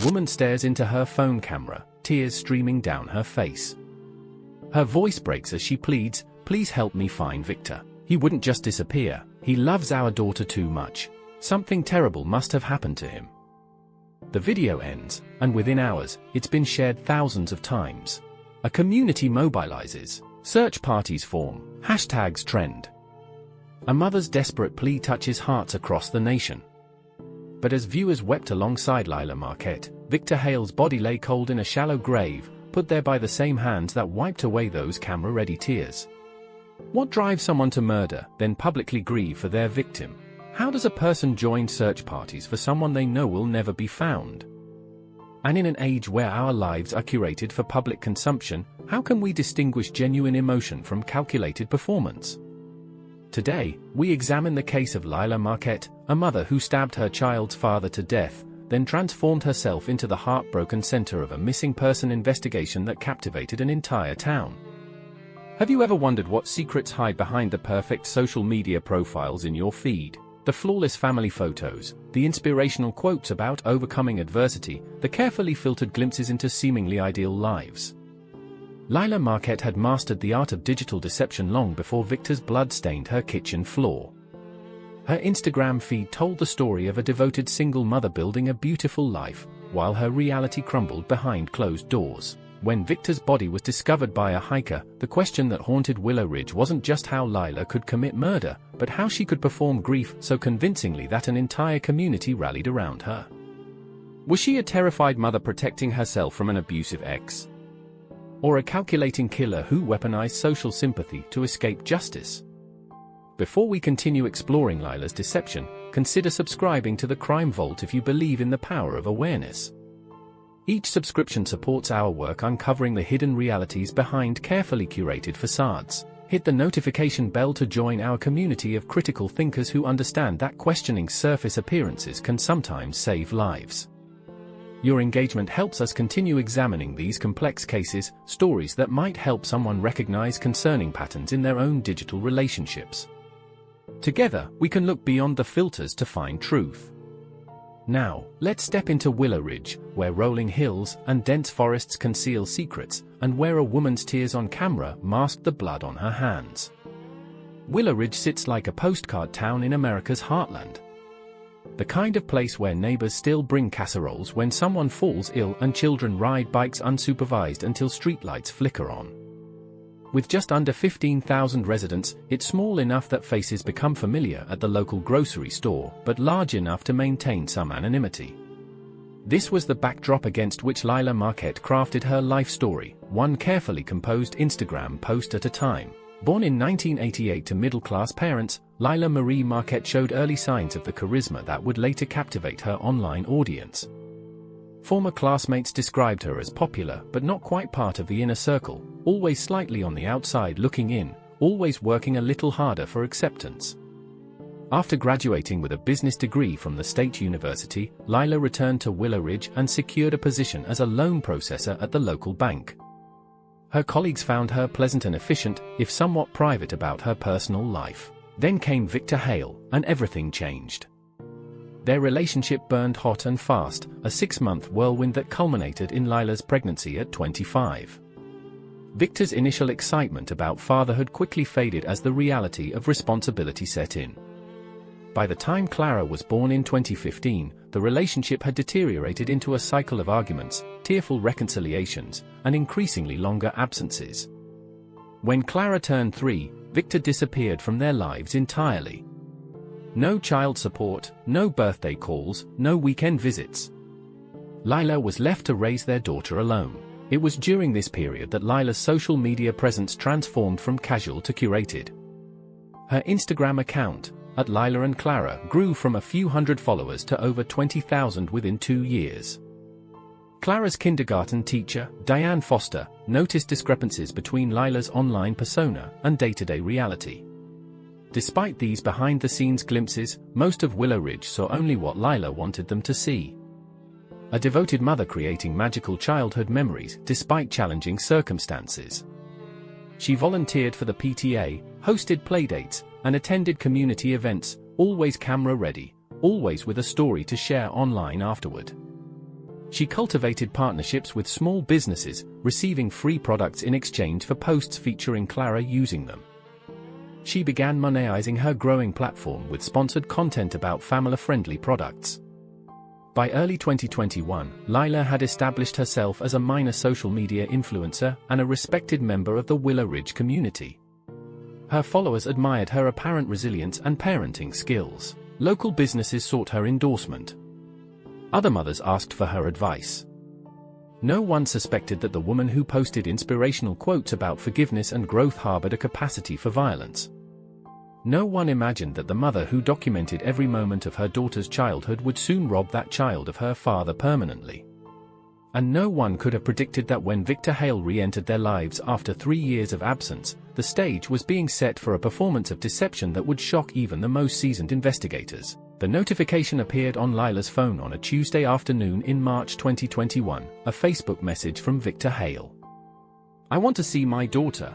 woman stares into her phone camera, tears streaming down her face. Her voice breaks as she pleads, "Please help me find Victor. He wouldn't just disappear. He loves our daughter too much. Something terrible must have happened to him." The video ends, and within hours, it's been shared thousands of times. A community mobilizes. Search parties form. Hashtags trend. A mother's desperate plea touches hearts across the nation. But as viewers wept alongside Lila Marquette, Victor Hale's body lay cold in a shallow grave, put there by the same hands that wiped away those camera-ready tears. What drives someone to murder, then publicly grieve for their victim? How does a person join search parties for someone they know will never be found? And in an age where our lives are curated for public consumption, how can we distinguish genuine emotion from calculated performance? Today, we examine the case of Lila Marquette, a mother who stabbed her child's father to death, then transformed herself into the heartbroken center of a missing person investigation that captivated an entire town. Have you ever wondered what secrets hide behind the perfect social media profiles in your feed? The flawless family photos, the inspirational quotes about overcoming adversity, the carefully filtered glimpses into seemingly ideal lives. Lila Marquette had mastered the art of digital deception long before Victor's blood stained her kitchen floor. Her Instagram feed told the story of a devoted single mother building a beautiful life, while her reality crumbled behind closed doors. When Victor's body was discovered by a hiker, the question that haunted Willow Ridge wasn't just how Lila could commit murder, but how she could perform grief so convincingly that an entire community rallied around her. Was she a terrified mother protecting herself from an abusive ex? Or a calculating killer who weaponized social sympathy to escape justice? Before we continue exploring Lila's deception, consider subscribing to the Crime Vault if you believe in the power of awareness. Each subscription supports our work uncovering the hidden realities behind carefully curated facades. Hit the notification bell to join our community of critical thinkers who understand that questioning surface appearances can sometimes save lives. Your engagement helps us continue examining these complex cases, stories that might help someone recognize concerning patterns in their own digital relationships. Together, we can look beyond the filters to find truth. Now, let's step into Willow Ridge, where rolling hills and dense forests conceal secrets, and where a woman's tears on camera masked the blood on her hands. Willow Ridge sits like a postcard town in America's heartland. The kind of place where neighbors still bring casseroles when someone falls ill and children ride bikes unsupervised until streetlights flicker on. With just under 15,000 residents, it's small enough that faces become familiar at the local grocery store, but large enough to maintain some anonymity. This was the backdrop against which Lila Marquette crafted her life story, one carefully composed Instagram post at a time. Born in 1988 to middle-class parents, Lila Marie Marquette showed early signs of the charisma that would later captivate her online audience. Former classmates described her as popular but not quite part of the inner circle, always slightly on the outside looking in, always working a little harder for acceptance. After graduating with a business degree from the State University, Lila returned to Willow Ridge and secured a position as a loan processor at the local bank. Her colleagues found her pleasant and efficient, if somewhat private about her personal life. Then came Victor Hale, and everything changed. Their relationship burned hot and fast, a 6-month whirlwind that culminated in Lila's pregnancy at 25. Victor's initial excitement about fatherhood quickly faded as the reality of responsibility set in. By the time Clara was born in 2015, the relationship had deteriorated into a cycle of arguments, tearful reconciliations, and increasingly longer absences. When Clara turned 3, Victor disappeared from their lives entirely. No child support, no birthday calls, no weekend visits. Lila was left to raise their daughter alone. It was during this period that Lila's social media presence transformed from casual to curated. Her Instagram account, at Lila and Clara, grew from a few hundred followers to over 20,000 within 2 years. Clara's kindergarten teacher, Diane Foster, noticed discrepancies between Lila's online persona and day-to-day reality. Despite these behind-the-scenes glimpses, most of Willow Ridge saw only what Lila wanted them to see. A devoted mother creating magical childhood memories despite challenging circumstances. She volunteered for the PTA, hosted playdates, and attended community events, always camera-ready, always with a story to share online afterward. She cultivated partnerships with small businesses, receiving free products in exchange for posts featuring Clara using them. She began monetizing her growing platform with sponsored content about family-friendly products. By early 2021, Lila had established herself as a minor social media influencer and a respected member of the Willow Ridge community. Her followers admired her apparent resilience and parenting skills. Local businesses sought her endorsement. Other mothers asked for her advice. No one suspected that the woman who posted inspirational quotes about forgiveness and growth harbored a capacity for violence. No one imagined that the mother who documented every moment of her daughter's childhood would soon rob that child of her father permanently. And no one could have predicted that when Victor Hale re-entered their lives after 3 years of absence, the stage was being set for a performance of deception that would shock even the most seasoned investigators. The notification appeared on Lila's phone on a Tuesday afternoon in March 2021, a Facebook message from Victor Hale. "I want to see my daughter."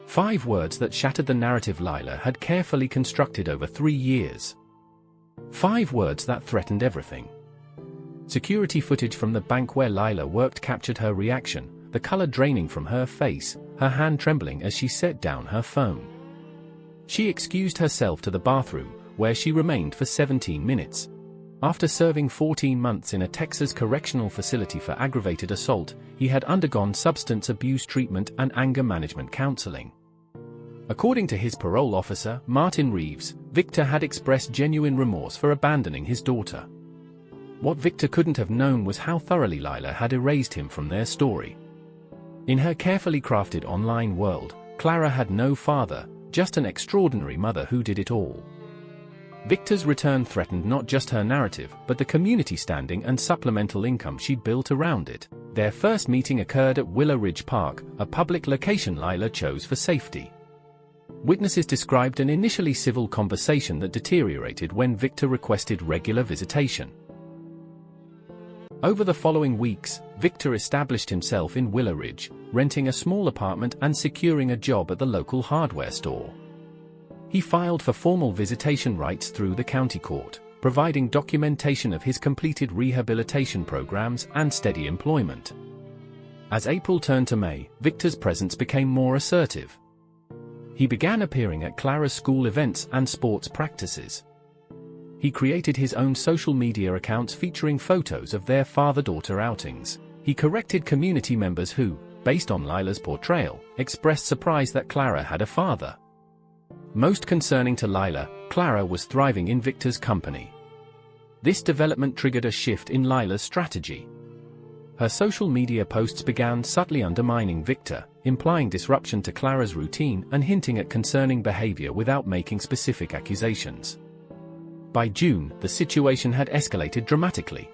5 words that shattered the narrative Lila had carefully constructed over 3 years. 5 words that threatened everything. Security footage from the bank where Lila worked captured her reaction, the color draining from her face, her hand trembling as she set down her phone. She excused herself to the bathroom, where she remained for 17 minutes. After serving 14 months in a Texas correctional facility for aggravated assault, he had undergone substance abuse treatment and anger management counseling. According to his parole officer, Martin Reeves, Victor had expressed genuine remorse for abandoning his daughter. What Victor couldn't have known was how thoroughly Lila had erased him from their story. In her carefully crafted online world, Clara had no father, just an extraordinary mother who did it all. Victor's return threatened not just her narrative, but the community standing and supplemental income she'd built around it. Their first meeting occurred at Willow Ridge Park, a public location Lila chose for safety. Witnesses described an initially civil conversation that deteriorated when Victor requested regular visitation. Over the following weeks, Victor established himself in Willow Ridge, renting a small apartment and securing a job at the local hardware store. He filed for formal visitation rights through the county court, providing documentation of his completed rehabilitation programs and steady employment. As April turned to May, Victor's presence became more assertive. He began appearing at Clara's school events and sports practices. He created his own social media accounts featuring photos of their father-daughter outings. He corrected community members who, based on Lila's portrayal, expressed surprise that Clara had a father. Most concerning to Lila, Clara was thriving in Victor's company. This development triggered a shift in Lila's strategy. Her social media posts began subtly undermining Victor, implying disruption to Clara's routine and hinting at concerning behavior without making specific accusations. By June, the situation had escalated dramatically.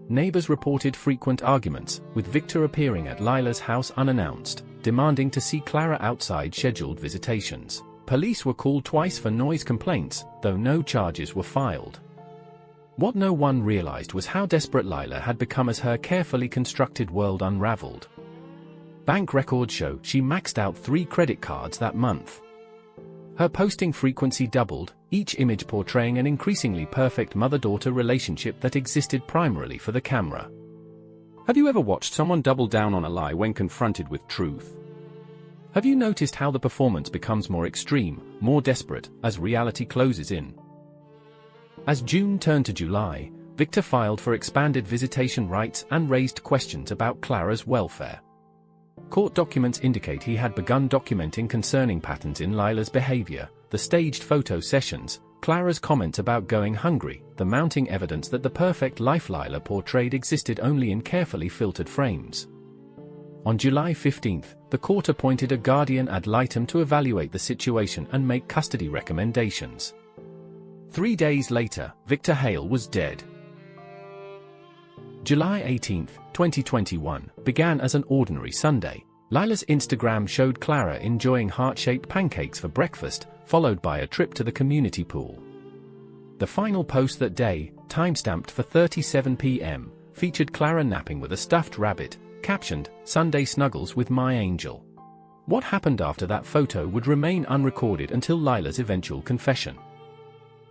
Neighbors reported frequent arguments, with Victor appearing at Lila's house unannounced, demanding to see Clara outside scheduled visitations. Police were called twice for noise complaints, though no charges were filed. What no one realized was how desperate Lila had become as her carefully constructed world unraveled. Bank records show she maxed out 3 credit cards that month. Her posting frequency doubled, each image portraying an increasingly perfect mother-daughter relationship that existed primarily for the camera. Have you ever watched someone double down on a lie when confronted with truth? Have you noticed how the performance becomes more extreme, more desperate, as reality closes in? As June turned to July, Victor filed for expanded visitation rights and raised questions about Clara's welfare. Court documents indicate he had begun documenting concerning patterns in Lila's behavior, the staged photo sessions, Clara's comments about going hungry, the mounting evidence that the perfect life Lila portrayed existed only in carefully filtered frames. On July 15, the court appointed a guardian ad litem to evaluate the situation and make custody recommendations. 3 days later, Victor Hale was dead. July 18, 2021, began as an ordinary Sunday. Lila's Instagram showed Clara enjoying heart-shaped pancakes for breakfast, followed by a trip to the community pool. The final post that day, timestamped for 37 p.m., featured Clara napping with a stuffed rabbit, captioned, "Sunday Snuggles with my angel." What happened after that photo would remain unrecorded until Lila's eventual confession.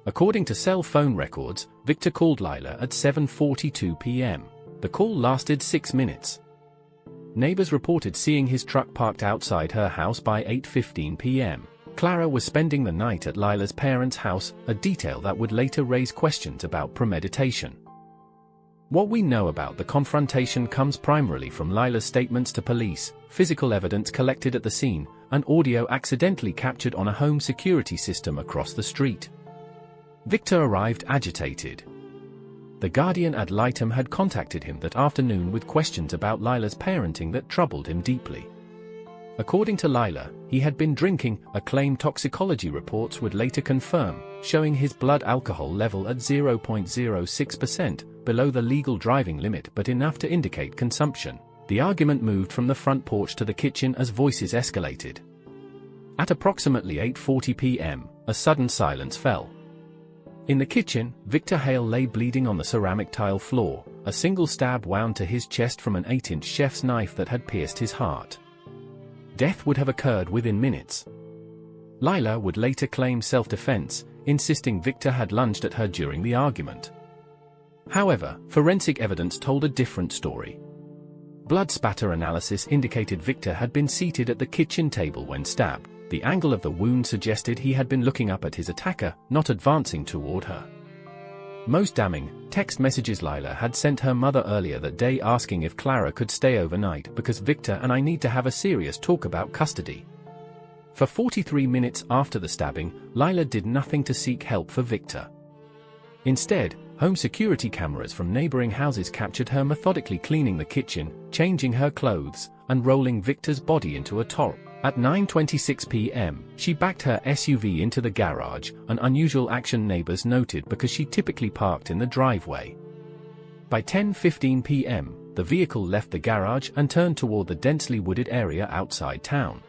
According to cell phone records, Victor called Lila at 7:42 p.m. The call lasted 6 minutes. Neighbors reported seeing his truck parked outside her house by 8:15 p.m. Clara was spending the night at Lila's parents' house, a detail that would later raise questions about premeditation. What we know about the confrontation comes primarily from Lila's statements to police, physical evidence collected at the scene, and audio accidentally captured on a home security system across the street. Victor arrived agitated. The Guardian ad litem had contacted him that afternoon with questions about Lila's parenting that troubled him deeply. According to Lila, he had been drinking, a claim toxicology reports would later confirm, showing his blood alcohol level at 0.06%, below the legal driving limit but enough to indicate consumption. The argument moved from the front porch to the kitchen as voices escalated. At approximately 8:40 p.m., a sudden silence fell. In the kitchen, Victor Hale lay bleeding on the ceramic tile floor, a single stab wound to his chest from an 8-inch chef's knife that had pierced his heart. Death would have occurred within minutes. Lila would later claim self-defense, insisting Victor had lunged at her during the argument. However, forensic evidence told a different story. Blood spatter analysis indicated Victor had been seated at the kitchen table when stabbed. The angle of the wound suggested he had been looking up at his attacker, not advancing toward her. Most damning, text messages Lila had sent her mother earlier that day asking if Clara could stay overnight because Victor and I need to have a serious talk about custody. For 43 minutes after the stabbing, Lila did nothing to seek help for Victor. Instead, home security cameras from neighboring houses captured her methodically cleaning the kitchen, changing her clothes, and rolling Victor's body into a torrent. At 9:26 p.m., she backed her SUV into the garage, an unusual action neighbors noted because she typically parked in the driveway. By 10:15 p.m., the vehicle left the garage and turned toward the densely wooded area outside town.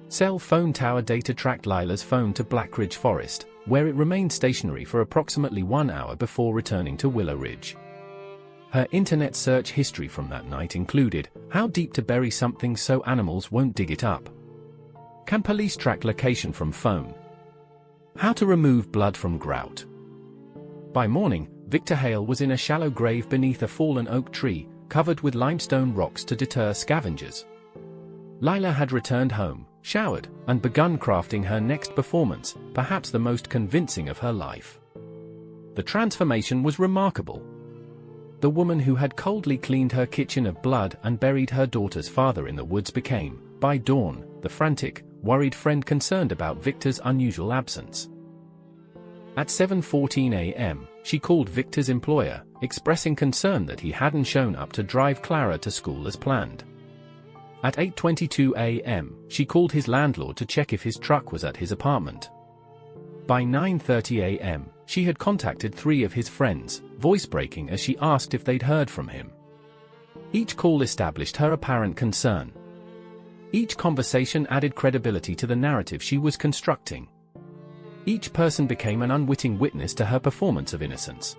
Cell phone tower data tracked Lila's phone to Black Ridge Forest, where it remained stationary for approximately 1 hour before returning to Willow Ridge. Her internet search history from that night included, how deep to bury something so animals won't dig it up? Can police track location from phone? How to remove blood from grout? By morning, Victor Hale was in a shallow grave beneath a fallen oak tree, covered with limestone rocks to deter scavengers. Lila had returned home, showered, and begun crafting her next performance, perhaps the most convincing of her life. The transformation was remarkable. The woman who had coldly cleaned her kitchen of blood and buried her daughter's father in the woods became, by dawn, the frantic, worried friend concerned about Victor's unusual absence. At 7:14 a.m., she called Victor's employer, expressing concern that he hadn't shown up to drive Clara to school as planned. At 8:22 a.m., she called his landlord to check if his truck was at his apartment. By 9:30 a.m., she had contacted 3 of his friends, voice-breaking as she asked if they'd heard from him. Each call established her apparent concern. Each conversation added credibility to the narrative she was constructing. Each person became an unwitting witness to her performance of innocence.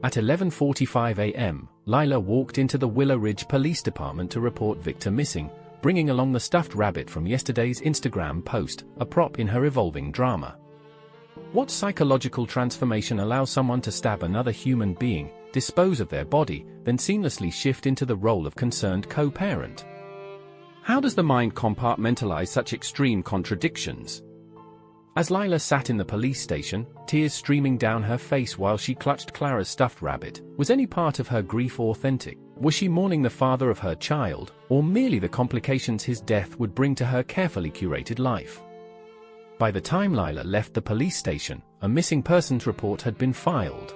At 11:45 a.m., Lila walked into the Willow Ridge Police Department to report Victor missing, bringing along the stuffed rabbit from yesterday's Instagram post, a prop in her evolving drama. What psychological transformation allows someone to stab another human being, dispose of their body, then seamlessly shift into the role of concerned co-parent? How does the mind compartmentalize such extreme contradictions? As Lila sat in the police station, tears streaming down her face while she clutched Clara's stuffed rabbit, was any part of her grief authentic? Was she mourning the father of her child, or merely the complications his death would bring to her carefully curated life? By the time Lila left the police station, a missing persons report had been filed.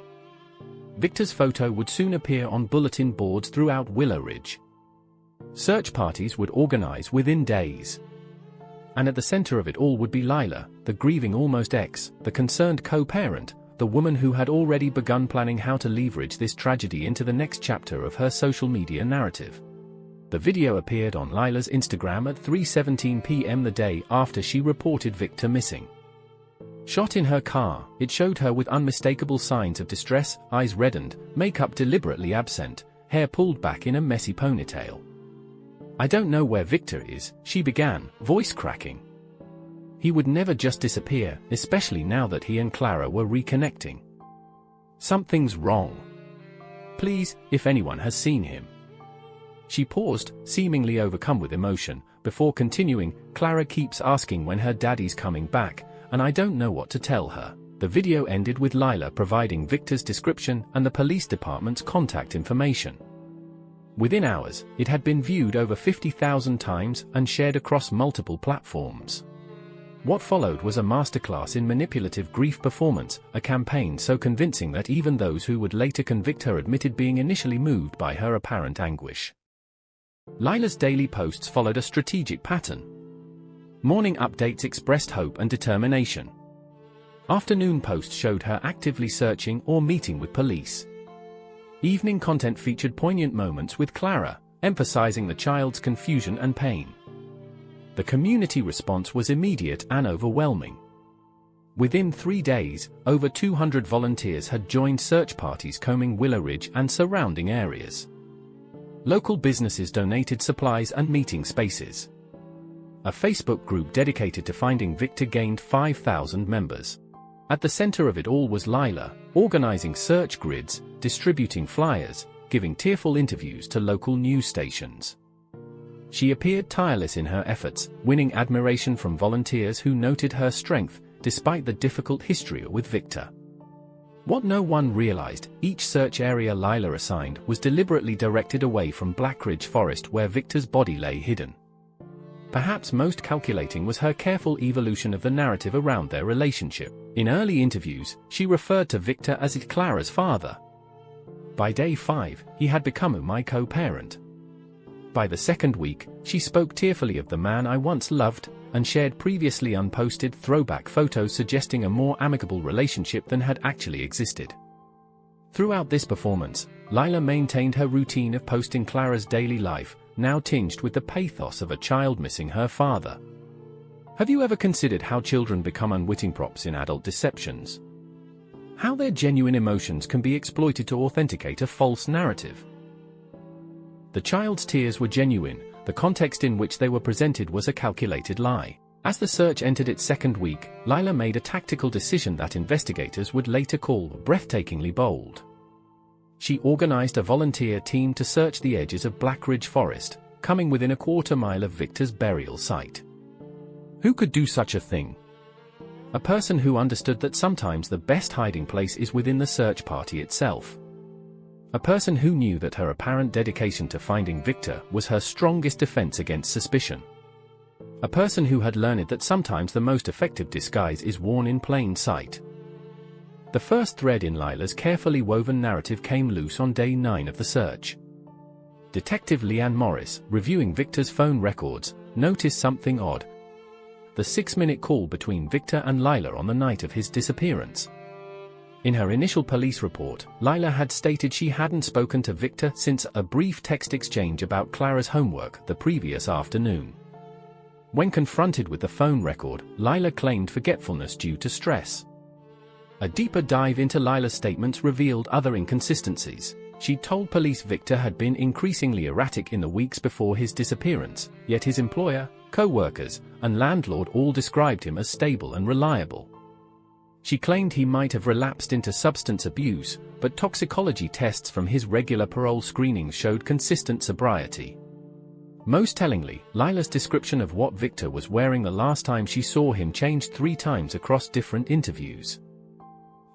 Victor's photo would soon appear on bulletin boards throughout Willow Ridge. Search parties would organize within days. And at the center of it all would be Lila, the grieving almost ex, the concerned co-parent, the woman who had already begun planning how to leverage this tragedy into the next chapter of her social media narrative. The video appeared on Lila's Instagram at 3:17 p.m. the day after she reported Victor missing. Shot in her car, it showed her with unmistakable signs of distress, eyes reddened, makeup deliberately absent, hair pulled back in a messy ponytail. "I don't know where Victor is," she began, voice cracking. He would never just disappear, especially now that he and Clara were reconnecting. Something's wrong. Please, if anyone has seen him. She paused, seemingly overcome with emotion, before continuing, Clara keeps asking when her daddy's coming back, and I don't know what to tell her. The video ended with Lila providing Victor's description and the police department's contact information. Within hours, it had been viewed over 50,000 times and shared across multiple platforms. What followed was a masterclass in manipulative grief performance, a campaign so convincing that even those who would later convict her admitted being initially moved by her apparent anguish. Lila's daily posts followed a strategic pattern. Morning updates expressed hope and determination. Afternoon posts showed her actively searching or meeting with police. Evening content featured poignant moments with Clara, emphasizing the child's confusion and pain. The community response was immediate and overwhelming. Within 3 days, over 200 volunteers had joined search parties combing Willow Ridge and surrounding areas. Local businesses donated supplies and meeting spaces. A Facebook group dedicated to finding Victor gained 5,000 members. At the center of it all was Lila, organizing search grids, distributing flyers, giving tearful interviews to local news stations. She appeared tireless in her efforts, winning admiration from volunteers who noted her strength, despite the difficult history with Victor. What no one realized, each search area Lila assigned was deliberately directed away from Blackridge Forest where Victor's body lay hidden. Perhaps most calculating was her careful evolution of the narrative around their relationship. In early interviews, she referred to Victor as Clara's father. By day 5, he had become my co-parent. By the second week, she spoke tearfully of the man I once loved, and shared previously unposted throwback photos suggesting a more amicable relationship than had actually existed. Throughout this performance, Lila maintained her routine of posting Clara's daily life, now tinged with the pathos of a child missing her father. Have you ever considered how children become unwitting props in adult deceptions? How their genuine emotions can be exploited to authenticate a false narrative? The child's tears were genuine, the context in which they were presented was a calculated lie. As the search entered its second week, Lila made a tactical decision that investigators would later call breathtakingly bold. She organized a volunteer team to search the edges of Blackridge Forest, coming within a quarter-mile of Victor's burial site. Who could do such a thing? A person who understood that sometimes the best hiding place is within the search party itself. A person who knew that her apparent dedication to finding Victor was her strongest defense against suspicion. A person who had learned that sometimes the most effective disguise is worn in plain sight. The first thread in Lila's carefully woven narrative came loose on day 9 of the search. Detective Leanne Morris, reviewing Victor's phone records, noticed something odd. The 6-minute call between Victor and Lila on the night of his disappearance. In her initial police report, Lila had stated she hadn't spoken to Victor since a brief text exchange about Clara's homework the previous afternoon. When confronted with the phone record, Lila claimed forgetfulness due to stress. A deeper dive into Lila's statements revealed other inconsistencies. She told police Victor had been increasingly erratic in the weeks before his disappearance, yet his employer, co-workers, and landlord all described him as stable and reliable. She claimed he might have relapsed into substance abuse, but toxicology tests from his regular parole screenings showed consistent sobriety. Most tellingly, Lila's description of what Victor was wearing the last time she saw him changed 3 times across different interviews.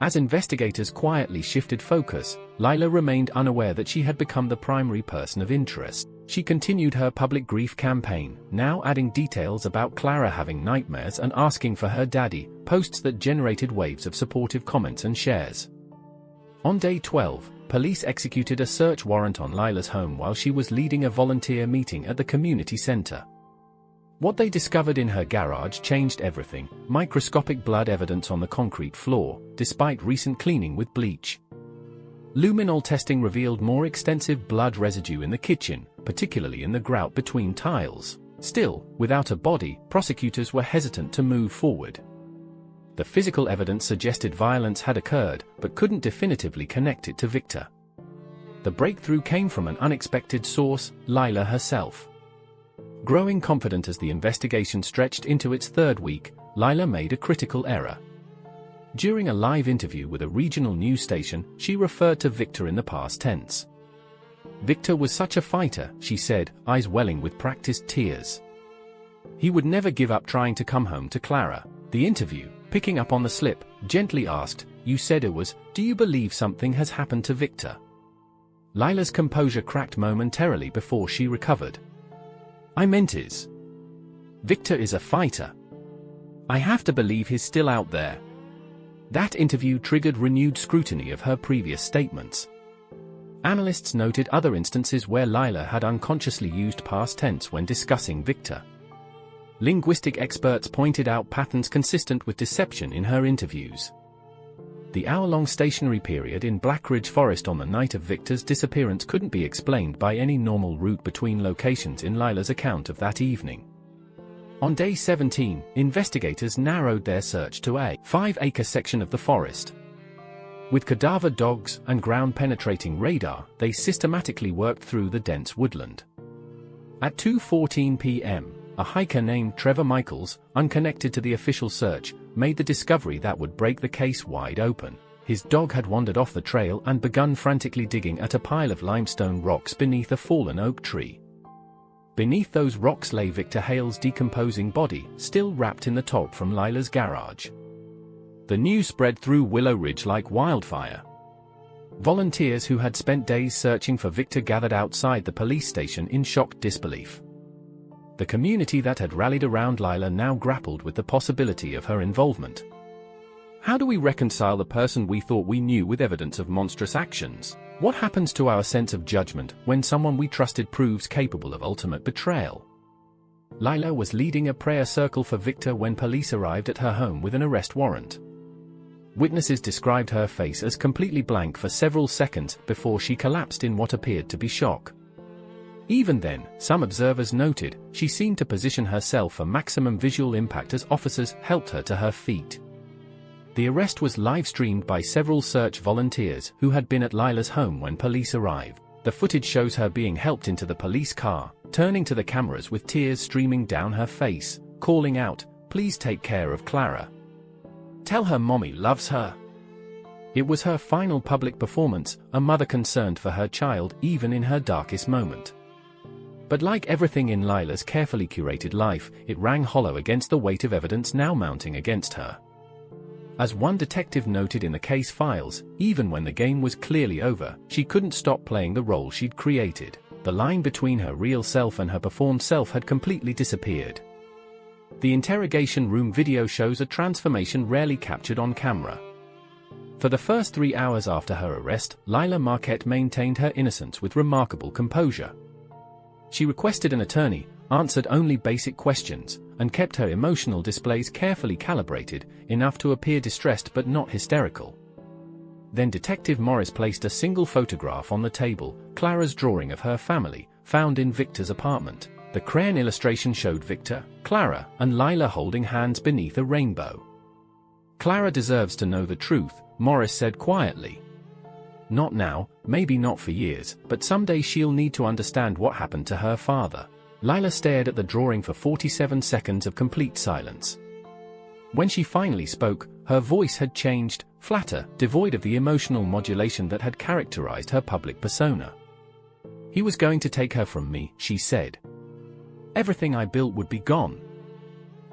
As investigators quietly shifted focus, Lila remained unaware that she had become the primary person of interest. She continued her public grief campaign, now adding details about Clara having nightmares and asking for her daddy, posts that generated waves of supportive comments and shares. On day 12, police executed a search warrant on Lila's home while she was leading a volunteer meeting at the community center. What they discovered in her garage changed everything: microscopic blood evidence on the concrete floor, despite recent cleaning with bleach. Luminol testing revealed more extensive blood residue in the kitchen, particularly in the grout between tiles. Still, without a body, prosecutors were hesitant to move forward. The physical evidence suggested violence had occurred, but couldn't definitively connect it to Victor. The breakthrough came from an unexpected source, Lila herself. Growing confident as the investigation stretched into its third week, Lila made a critical error. During a live interview with a regional news station, she referred to Victor in the past tense. Victor was such a fighter, she said, eyes welling with practiced tears. He would never give up trying to come home to Clara. The interview, picking up on the slip, gently asked, "You said it was, do you believe something has happened to Victor?" Lila's composure cracked momentarily before she recovered. "I meant is. Victor is a fighter. I have to believe he's still out there." That interview triggered renewed scrutiny of her previous statements. Analysts noted other instances where Lila had unconsciously used past tense when discussing Victor. Linguistic experts pointed out patterns consistent with deception in her interviews. The hour-long stationary period in Black Ridge Forest on the night of Victor's disappearance couldn't be explained by any normal route between locations in Lila's account of that evening. On day 17, investigators narrowed their search to a 5-acre section of the forest. With cadaver dogs and ground-penetrating radar, they systematically worked through the dense woodland. At 2:14 p.m., a hiker named Trevor Michaels, unconnected to the official search, made the discovery that would break the case wide open. His dog had wandered off the trail and begun frantically digging at a pile of limestone rocks beneath a fallen oak tree. Beneath those rocks lay Victor Hale's decomposing body, still wrapped in the top from Lila's garage. The news spread through Willow Ridge like wildfire. Volunteers who had spent days searching for Victor gathered outside the police station in shocked disbelief. The community that had rallied around Lila now grappled with the possibility of her involvement. How do we reconcile the person we thought we knew with evidence of monstrous actions? What happens to our sense of judgment when someone we trusted proves capable of ultimate betrayal? Lila was leading a prayer circle for Victor when police arrived at her home with an arrest warrant. Witnesses described her face as completely blank for several seconds before she collapsed in what appeared to be shock. Even then, some observers noted, she seemed to position herself for maximum visual impact as officers helped her to her feet. The arrest was live-streamed by several search volunteers who had been at Lila's home when police arrived. The footage shows her being helped into the police car, turning to the cameras with tears streaming down her face, calling out, "Please take care of Clara. Tell her mommy loves her." It was her final public performance, a mother concerned for her child even in her darkest moment. But like everything in Lila's carefully curated life, it rang hollow against the weight of evidence now mounting against her. As one detective noted in the case files, even when the game was clearly over, she couldn't stop playing the role she'd created. The line between her real self and her performed self had completely disappeared. The interrogation room video shows a transformation rarely captured on camera. For the first 3 hours after her arrest, Lila Marquette maintained her innocence with remarkable composure. She requested an attorney, answered only basic questions, and kept her emotional displays carefully calibrated, enough to appear distressed but not hysterical. Then Detective Morris placed a single photograph on the table, Clara's drawing of her family, found in Victor's apartment. The crayon illustration showed Victor, Clara, and Lila holding hands beneath a rainbow. "Clara deserves to know the truth," Morris said quietly. "Not now, maybe not for years, but someday she'll need to understand what happened to her father." Lila stared at the drawing for 47 seconds of complete silence. When she finally spoke, her voice had changed, flatter, devoid of the emotional modulation that had characterized her public persona. "He was going to take her from me," she said. "Everything I built would be gone."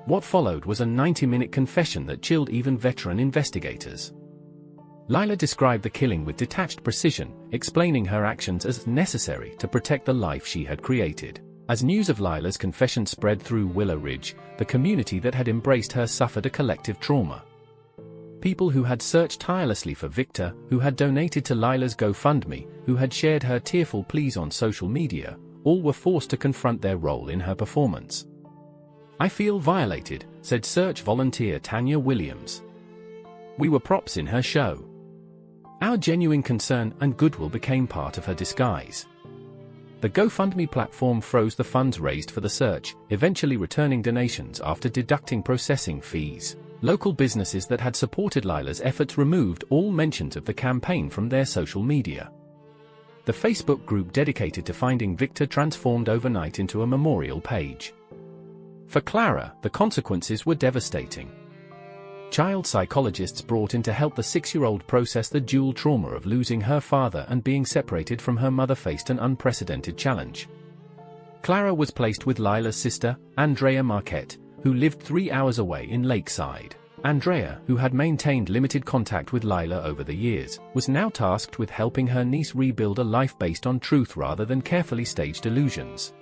What followed was a 90-minute confession that chilled even veteran investigators. Lila described the killing with detached precision, explaining her actions as necessary to protect the life she had created. As news of Lila's confession spread through Willow Ridge, the community that had embraced her suffered a collective trauma. People who had searched tirelessly for Victor, who had donated to Lila's GoFundMe, who had shared her tearful pleas on social media, all were forced to confront their role in her performance. "I feel violated," said search volunteer Tanya Williams. "We were props in her show. Our genuine concern and goodwill became part of her disguise." The GoFundMe platform froze the funds raised for the search, eventually returning donations after deducting processing fees. Local businesses that had supported Lila's efforts removed all mentions of the campaign from their social media. The Facebook group dedicated to finding Victor transformed overnight into a memorial page. For Clara, the consequences were devastating. Child psychologists brought in to help the 6-year-old process the dual trauma of losing her father and being separated from her mother faced an unprecedented challenge. Clara was placed with Lila's sister, Andrea Marquette, who lived 3 hours away in Lakeside. Andrea, who had maintained limited contact with Lila over the years, was now tasked with helping her niece rebuild a life based on truth rather than carefully staged illusions.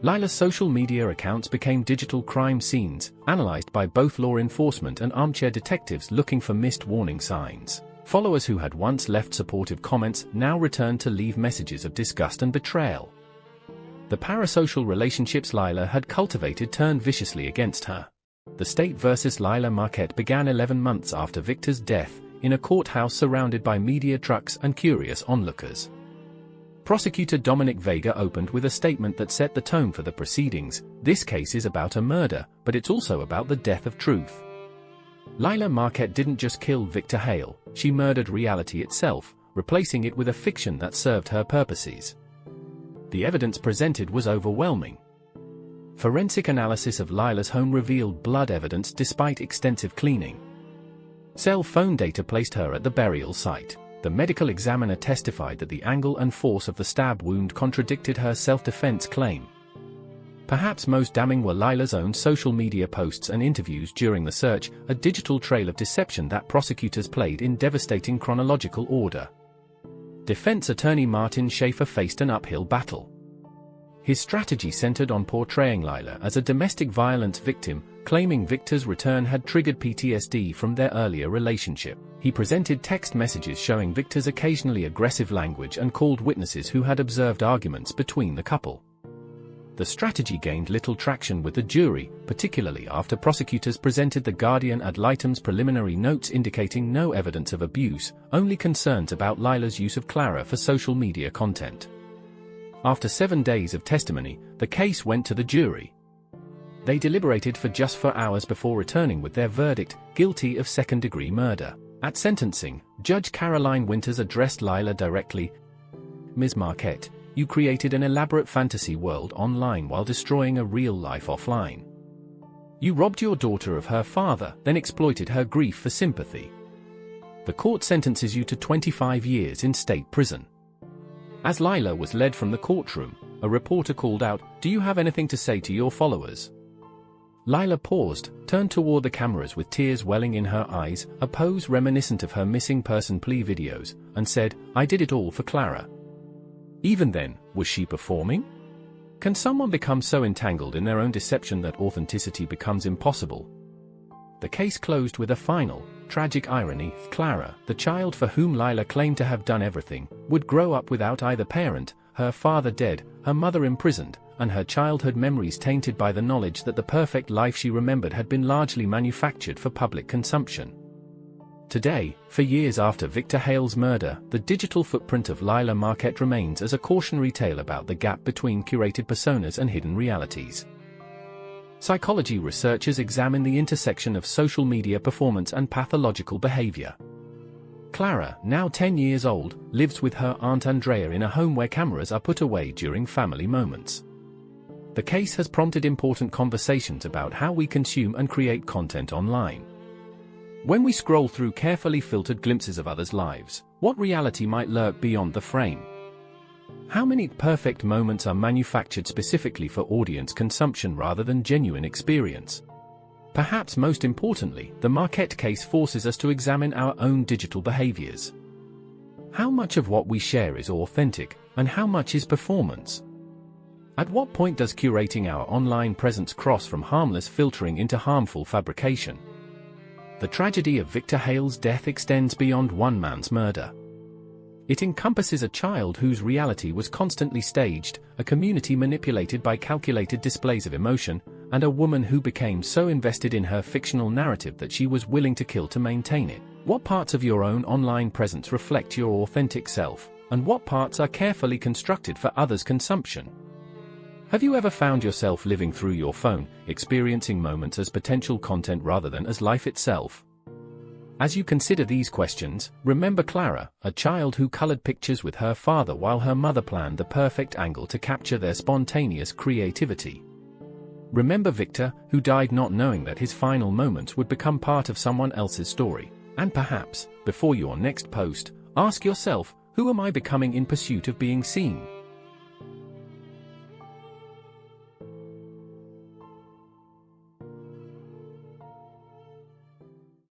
Lila's social media accounts became digital crime scenes, analyzed by both law enforcement and armchair detectives looking for missed warning signs. Followers who had once left supportive comments now returned to leave messages of disgust and betrayal. The parasocial relationships Lila had cultivated turned viciously against her. The state versus Lila Marquette began 11 months after Victor's death, in a courthouse surrounded by media trucks and curious onlookers. Prosecutor Dominic Vega opened with a statement that set the tone for the proceedings. This case is about a murder, but it's also about the death of truth. Lila Marquette didn't just kill Victor Hale, she murdered reality itself, replacing it with a fiction that served her purposes. The evidence presented was overwhelming. Forensic analysis of Lila's home revealed blood evidence despite extensive cleaning. Cell phone data placed her at the burial site. The medical examiner testified that the angle and force of the stab wound contradicted her self-defense claim. Perhaps most damning were Lila's own social media posts and interviews during the search, a digital trail of deception that prosecutors played in devastating chronological order. Defense attorney Martin Schaefer faced an uphill battle. His strategy centered on portraying Lila as a domestic violence victim, claiming Victor's return had triggered PTSD from their earlier relationship. He presented text messages showing Victor's occasionally aggressive language and called witnesses who had observed arguments between the couple. The strategy gained little traction with the jury, particularly after prosecutors presented the Guardian ad litem's preliminary notes indicating no evidence of abuse, only concerns about Lila's use of Clara for social media content. After 7 days of testimony, the case went to the jury. They deliberated for just 4 hours before returning with their verdict, guilty of second-degree murder. At sentencing, Judge Caroline Winters addressed Lila directly. Ms. Marquette, you created an elaborate fantasy world online while destroying a real life offline. You robbed your daughter of her father, then exploited her grief for sympathy. The court sentences you to 25 years in state prison. As Lila was led from the courtroom, a reporter called out, "Do you have anything to say to your followers?" Lila paused, turned toward the cameras with tears welling in her eyes, a pose reminiscent of her missing person plea videos, and said, "I did it all for Clara." Even then, was she performing? Can someone become so entangled in their own deception that authenticity becomes impossible? The case closed with a final, tragic irony. Clara, the child for whom Lila claimed to have done everything, would grow up without either parent, her father dead, her mother imprisoned, and her childhood memories tainted by the knowledge that the perfect life she remembered had been largely manufactured for public consumption. Today, for years after Victor Hale's murder, the digital footprint of Lila Marquette remains as a cautionary tale about the gap between curated personas and hidden realities. Psychology researchers examine the intersection of social media performance and pathological behavior. Clara, now 10 years old, lives with her aunt Andrea in a home where cameras are put away during family moments. The case has prompted important conversations about how we consume and create content online. When we scroll through carefully filtered glimpses of others' lives, what reality might lurk beyond the frame? How many perfect moments are manufactured specifically for audience consumption rather than genuine experience? Perhaps most importantly, the Marquette case forces us to examine our own digital behaviors. How much of what we share is authentic, and how much is performance? At what point does curating our online presence cross from harmless filtering into harmful fabrication? The tragedy of Victor Hale's death extends beyond one man's murder. It encompasses a child whose reality was constantly staged, a community manipulated by calculated displays of emotion, and a woman who became so invested in her fictional narrative that she was willing to kill to maintain it. What parts of your own online presence reflect your authentic self, and what parts are carefully constructed for others' consumption? Have you ever found yourself living through your phone, experiencing moments as potential content rather than as life itself? As you consider these questions, remember Clara, a child who colored pictures with her father while her mother planned the perfect angle to capture their spontaneous creativity. Remember Victor, who died not knowing that his final moments would become part of someone else's story. And perhaps, before your next post, ask yourself, who am I becoming in pursuit of being seen?